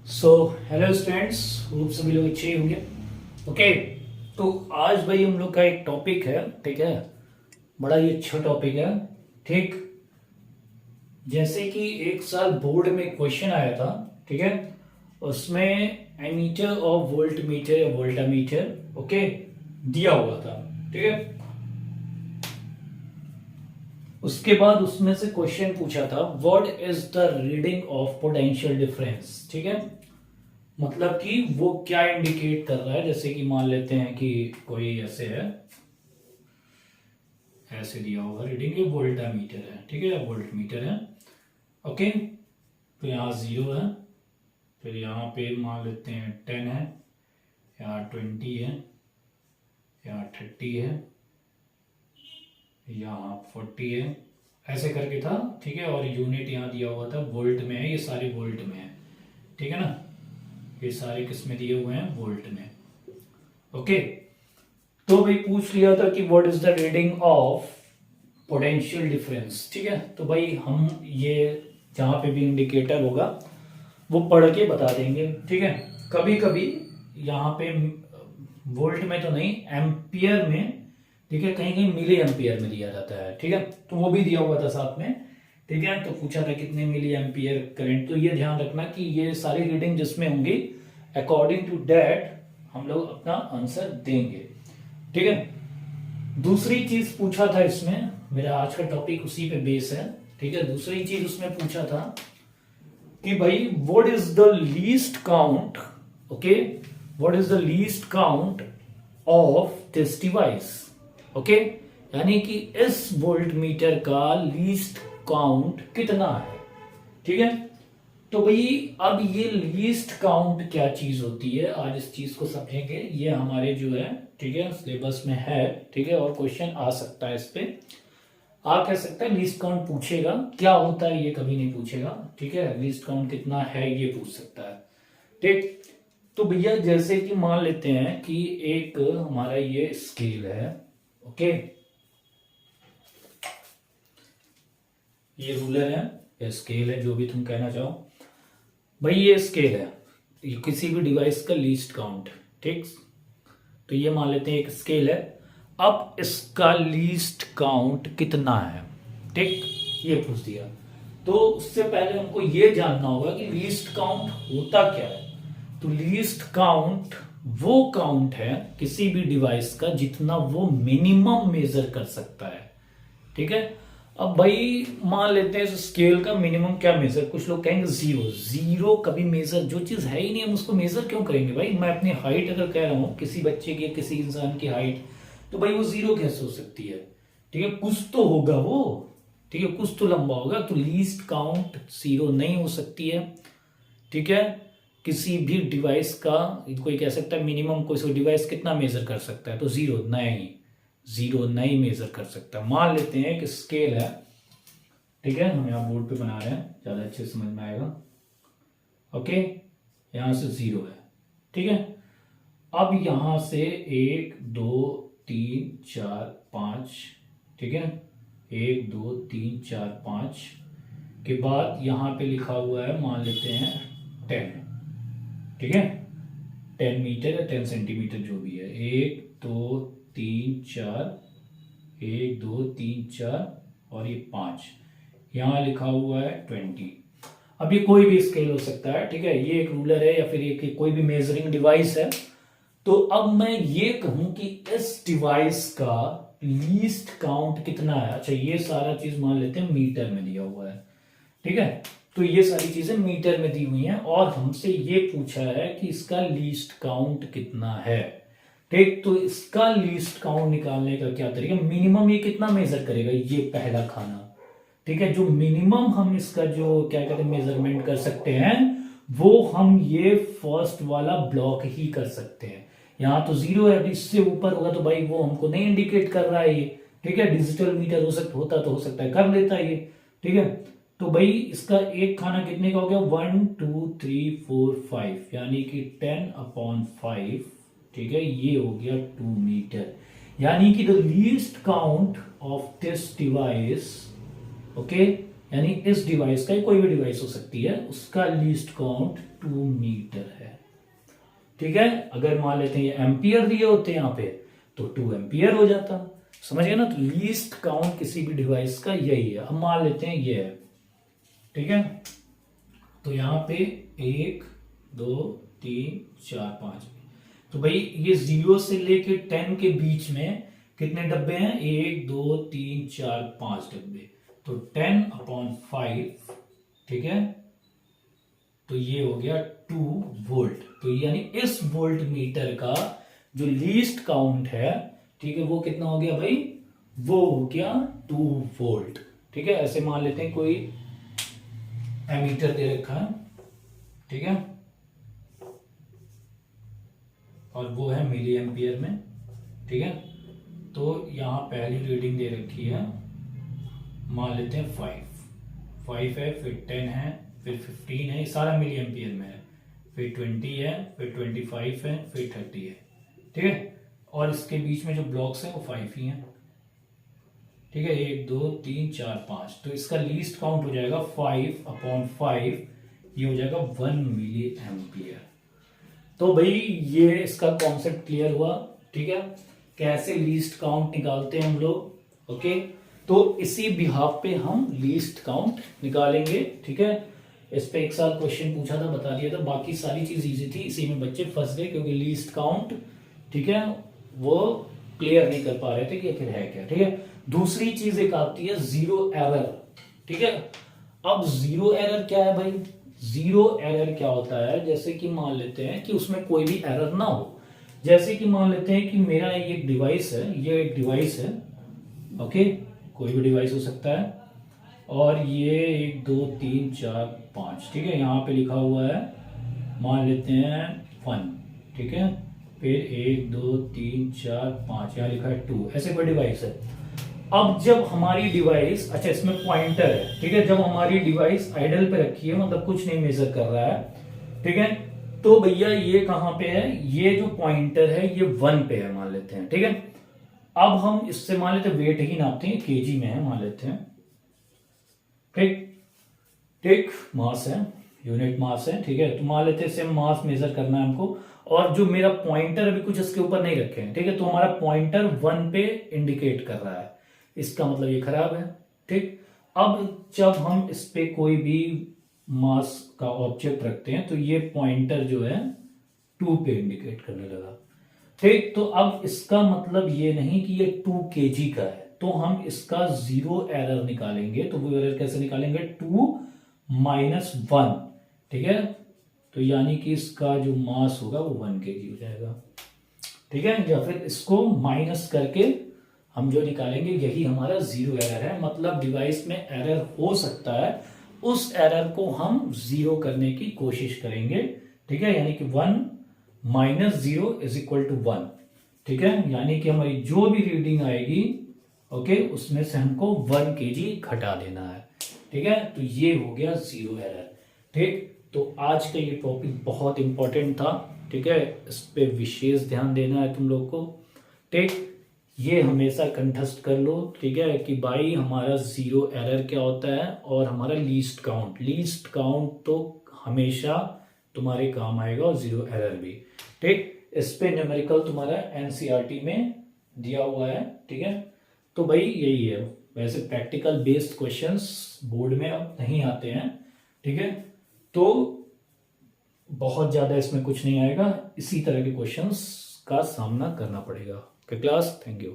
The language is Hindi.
सो हेलो स्टूडेंट्स, होप सभी लोग अच्छे होंगे। ओके, तो आज भाई हम लोग का एक टॉपिक है, ठीक है। बड़ा ही अच्छा टॉपिक है, ठीक। जैसे कि एक साल बोर्ड में क्वेश्चन आया था, ठीक है। उसमें एमीटर और वोल्ट मीटर या वोल्टामीटर, ओके, दिया हुआ था, ठीक है। उसके बाद उसमें से क्वेश्चन पूछा था, what is the reading of potential difference, ठीक है। मतलब कि वो क्या इंडिकेट कर रहा है। जैसे कि मान लेते हैं कि कोई ऐसे है, ऐसे दिया होगा रीडिंग, ये वोल्टा मीटर है, ठीक है, वोल्ट मीटर है। ओके, तो यहाँ 0 है, फिर यहाँ पे मान लेते हैं 10 है, यहाँ 20 है, यहाँ 30 है, यहाँ 40 है, ऐसे करके था, ठीक है। और यूनिट यहाँ दिया हुआ था वोल्ट में है, ये सारे वोल्ट में है, ठीक है ना। ये सारे किस में दिए हुए हैं, वोल्ट में। ओके, तो भाई पूछ लिया था कि what is the reading of potential difference, ठीक है। तो भाई हम ये जहां पे भी इंडिकेटर होगा वो पढ़ के बता देंगे, ठीक है। कभी कभी यहाँ पे वोल्ट में तो नहीं, एम्पियर में, ठीक है, कहीं कहीं मिली एम्पियर में दिया जाता है, ठीक है। तो वो भी दिया हुआ था साथ में, ठीक है। तो पूछा था कितने मिली एम्पियर करंट, तो ये ध्यान रखना कि ये सारी रीडिंग जिसमें होंगी अकॉर्डिंग टू दैट हम लोग अपना आंसर देंगे, ठीक है। दूसरी चीज पूछा था इसमें, मेरा आज का टॉपिक उसी पे बेस है, ठीक है। दूसरी चीज उसमें पूछा था कि भाई what is the least count, okay, what is the least count of this device, okay. यानी कि इस वोल्ट मीटर का लीस्ट काउंट कितना है, ठीक है। तो भाई अब ये लीस्ट काउंट क्या चीज होती है, आज इस चीज को समझेंगे। ये हमारे जो है, ठीक है, सिलेबस में है, ठीक है। और क्वेश्चन आ सकता है इस पे, आ कह सकता है लीस्ट काउंट पूछेगा, क्या होता है ये कभी नहीं पूछेगा, ठीक है। लीस्ट काउंट कितना है ये पूछ सकता है, ठीक। तो भैया जैसे कि मान लेते हैं कि एक हमारा ये स्केल है, ओके, ये रूलर है या स्केल है, जो भी तुम कहना चाहो। भाई ये स्केल है, ये किसी भी डिवाइस का लीस्ट काउंट, ठीक। तो ये मान लेते हैं एक स्केल है, अब इसका लीस्ट काउंट कितना है, ठीक, ये पूछ दिया। तो उससे पहले हमको ये जानना होगा कि लीस्ट काउंट होता क्या है। तो लीस्ट काउंट वो काउंट है किसी भी डिवाइस का जितना वो मिनिमम मेजर कर सकता है, ठीक है। अब भाई मान लेते हैं स्केल का मिनिमम क्या मेजर, कुछ लोग कहेंगे जीरो, जीरो कभी मेजर, जो चीज है ही नहीं हम उसको मेजर क्यों करेंगे। भाई मैं अपनी हाइट अगर कह रहा हूं किसी बच्चे की, किसी इंसान की हाइट, तो भाई वो जीरो कैसे हो सकती है, ठीक है। कुछ तो होगा वो, ठीक है, कुछ तो लंबा होगा। तो लीस्ट काउंट जीरो नहीं हो सकती है, ठीक है। किसी भी डिवाइस का कोई कह सकता है मिनिमम कोई डिवाइस कितना मेजर कर सकता है, तो जीरो नहीं, जीरो नहीं मेजर कर सकता। मान लेते हैं कि स्केल है, ठीक है, हम यहाँ बोर्ड पे बना रहे हैं, ज्यादा अच्छे से समझ में आएगा। ओके, यहां से जीरो है, ठीक है। अब यहां से 1 2 3 4 5, ठीक है, 1 2 3 4 5 के बाद यहां पे लिखा हुआ है, मान लेते हैं 10, ठीक है, 10 मीटर या 10 सेंटीमीटर जो भी है, 1 2 3 4, 1 2 3 4 और ये 5, यहां लिखा हुआ है 20। अब ये कोई भी स्केल हो सकता है, ठीक है, ये एक रूलर है या फिर ये कोई भी मेजरिंग डिवाइस है। तो अब मैं ये कहूं कि इस डिवाइस का लीस्ट काउंट कितना है। अच्छा, ये सारा चीज मान लेते हैं मीटर में दिया हुआ है, ठीक है। तो ये सारी चीजें मीटर में दी हुई हैं और हमसे ये पूछा है कि इसका लीस्ट काउंट कितना है, ठीक। तो इसका लीस्ट काउंट निकालने का क्या तरीका, मिनिमम ये कितना मेजर करेगा, ये पहला खाना, ठीक है। जो मिनिमम हम इसका जो क्या कहते हैं मेजरमेंट कर सकते हैं, वो हम ये फर्स्ट वाला ब्लॉक ही कर सकते हैं। यहां तो जीरो है, अभी इससे ऊपर होगा तो भाई वो हमको नहीं इंडिकेट कर रहा है ये, ठीक है। डिजिटल मीटर हो सकता होता तो हो सकता है कर लेता है ये, ठीक है। तो भाई इसका एक खाना कितने का हो गया, 1 2 3 4 5, यानी कि 10/5, ठीक है, ये हो गया 2 मीटर। यानी कि the least count of this device, okay, यानी इस डिवाइस का, कोई भी डिवाइस हो सकती है, उसका लीस्ट काउंट 2 मीटर है। ठीक है, अगर मान लेते हैं ये एम्पियर दिए होते हैं यहाँ पे तो 2 एम्पियर हो जाता। समझ गए ना? तो लीस्ट काउंट किसी भी डिवाइस का यही है। अब मान लेते हैं ये है, ठीक है, तो यहां पे 1 2 3 4 5, तो भाई ये 0 से लेके 10 के बीच में कितने डब्बे हैं? 1 2 3 4 5 डब्बे, तो 10/5, ठीक है, तो ये हो गया 2 वोल्ट। तो यानी इस वोल्ट मीटर का जो लीस्ट काउंट है, ठीक है, वो कितना हो गया भाई? वो हो गया 2 वोल्ट। ठीक है, ऐसे मान लेते हैं कोई एमीटर दे रखा है, ठीक है, और वो है मिली एम्पियर में। ठीक है, तो यहां पहली रीडिंग दे रखी है, मान लेते हैं 5 है, फिर 10 है, फिर 15 है, ये सारा मिली एम्पियर में है, फिर 20 है, फिर 25 है, फिर 30 है। ठीक है, और इसके बीच में जो ब्लॉक्स हैं वो 5 ही हैं। ठीक है, 1 2 3 4 5, तो इसका लीस्ट काउंट हो जाएगा 5/5, ये हो जाएगा 1 मिली एम्पियर। तो भाई ये इसका कॉन्सेप्ट क्लियर हुआ। ठीक है, कैसे लीस्ट काउंट निकालते हैं हम लोग। ओके, तो इसी बिहाफ पे हम लीस्ट काउंट निकालेंगे। ठीक है, इस पे एक साल क्वेश्चन पूछा था, बता दिया था, बाकी सारी चीज इजी थी, इसी में बच्चे फंस गए क्योंकि लीस्ट काउंट, ठीक है, वो क्लियर नहीं कर पा रहे थे कि आखिर है क्या। ठीक है, दूसरी चीज एक आती है जीरो एरर। ठीक है, अब जीरो एरर क्या है भाई? जीरो एरर क्या होता है? जैसे कि मान लेते हैं कि उसमें कोई भी एरर ना हो। जैसे कि मान लेते हैं कि मेरा एक डिवाइस है, ये एक डिवाइस है, ओके, कोई भी डिवाइस हो सकता है, और ये 1 2 3 4 5, ठीक है, यहाँ पे लिखा हुआ है, मान लेते हैं 1, ठीक है, फिर 1 2 3 4 5, यहाँ लिखा है 2, ऐसे कोई डिवाइस है। अब जब हमारी डिवाइस, अच्छा इसमें पॉइंटर है, ठीक है, जब हमारी डिवाइस आइडल पे रखी है, मतलब कुछ नहीं मेजर कर रहा है, ठीक है, तो भैया ये कहां पे है? ये जो पॉइंटर है ये 1 पे है मान लेते हैं। ठीक है, अब हम इससे मान लेते हैं वेट ही नापते हैं, केजी में है मान लेते हैं। ठीक ठीक, मास है, यूनिट मास है। ठीक है, तो मान लेते हैं सेम मास मेजर करना है हमको, और जो मेरा पॉइंटर अभी कुछ इसके ऊपर नहीं रखे हैं, ठीक है, तो हमारा पॉइंटर 1 पे इंडिकेट कर रहा है, इसका मतलब ये खराब है। ठीक, अब जब हम इस पे कोई भी मास का ऑब्जेक्ट रखते हैं तो ये पॉइंटर जो है 2 पे इंडिकेट करने लगा। ठीक, तो अब इसका मतलब ये नहीं कि ये 2 kg का है, तो हम इसका जीरो एरर निकालेंगे। तो वो एरर कैसे निकालेंगे? 2 - 1, ठीक है, तो यानी कि इसका जो मास होगा वो 1 kg हो जाएगा। ठीक है, या फिर इसको माइनस करके हम जो निकालेंगे यही हमारा जीरो एरर है। मतलब डिवाइस में एरर हो सकता है, उस एरर को हम जीरो करने की कोशिश करेंगे। ठीक है, यानी कि 1 - 0 = 1। ठीक है, यानी कि हमारी जो भी रीडिंग आएगी, ओके, उसमें से हमको 1 kg घटा देना है। ठीक है, तो ये हो गया जीरो एरर। ठीक, तो आज का ये टॉपिक बहुत इंपॉर्टेंट था। ठीक है, इस पे विशेष ध्यान देना है तुम लोग को। ठीक, ये हमेशा कंठस्थ कर लो। ठीक है, कि भाई हमारा जीरो एरर क्या होता है और हमारा लीस्ट काउंट तो हमेशा तुम्हारे काम आएगा, और जीरो एरर भी। ठीक, इस पे न्यूमेरिकल तुम्हारा एनसीईआरटी में दिया हुआ है। ठीक है, तो भाई यही है। वैसे प्रैक्टिकल बेस्ड क्वेश्चंस बोर्ड में अब नहीं आते हैं। ठीक है, तो बहुत ज्यादा इसमें कुछ नहीं आएगा, इसी तरह के क्वेश्चंस का सामना करना पड़ेगा। Okay class, thank you.